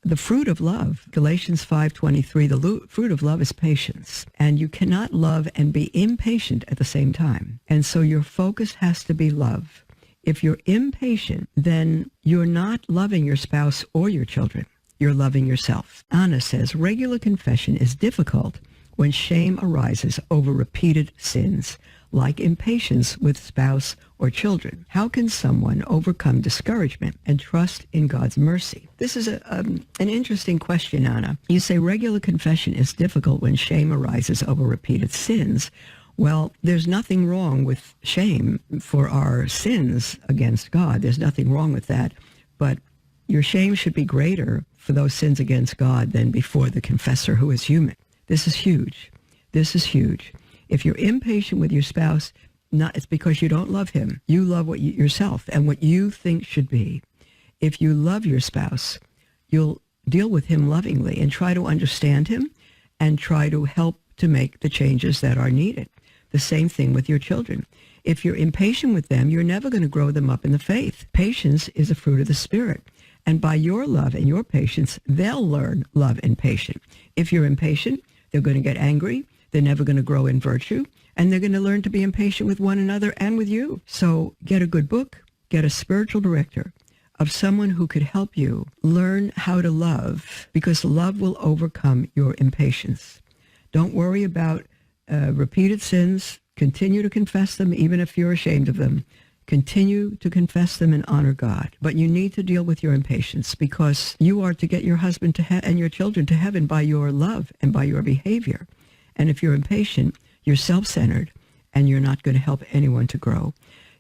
The fruit of love, Galatians 5:23, the fruit of love is patience. And you cannot love and be impatient at the same time. And so your focus has to be love. If you're impatient, then you're not loving your spouse or your children. You're loving yourself. Anna says, regular confession is difficult when shame arises over repeated sins, like impatience with spouse or children. How can someone overcome discouragement and trust in God's mercy? This is an interesting question, Anna. You say regular confession is difficult when shame arises over repeated sins. Well, there's nothing wrong with shame for our sins against God. There's nothing wrong with that. But your shame should be greater for those sins against God than before the confessor who is human. This is huge. This is huge. If you're impatient with your spouse, it's because you don't love him. You love yourself and what you think should be. If you love your spouse, you'll deal with him lovingly and try to understand him and try to help to make the changes that are needed. The same thing with your children. If you're impatient with them, you're never going to grow them up in the faith. Patience is a fruit of the Spirit. And by your love and your patience, they'll learn love and patience. If you're impatient, they're going to get angry. They're never going to grow in virtue. And they're going to learn to be impatient with one another and with you. So get a good book, get a spiritual director of someone who could help you learn how to love, because love will overcome your impatience. Don't worry about repeated sins. Continue to confess them, even if you're ashamed of them. Continue to confess them and honor God. But you need to deal with your impatience, because you are to get your husband and your children to heaven by your love and by your behavior. And if you're impatient, you're self-centered, and you're not going to help anyone to grow.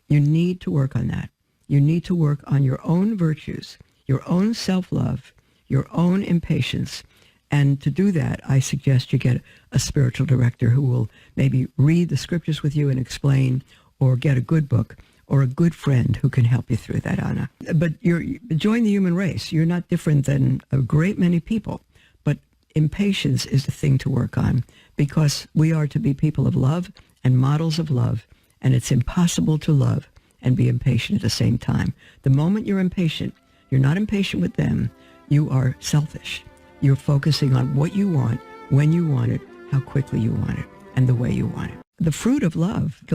You need to work on that. You need to work on your own virtues, your own self-love, your own impatience. And to do that, I suggest you get a spiritual director who will maybe read the scriptures with you and explain, or get a good book, or a good friend who can help you through that, Anna. But join the human race. You're not different than a great many people. But impatience is the thing to work on, because we are to be people of love and models of love, and it's impossible to love and be impatient at the same time. The moment you're impatient, you're not impatient with them. You are selfish. You're focusing on what you want, when you want it, how quickly you want it, and the way you want it. The fruit of love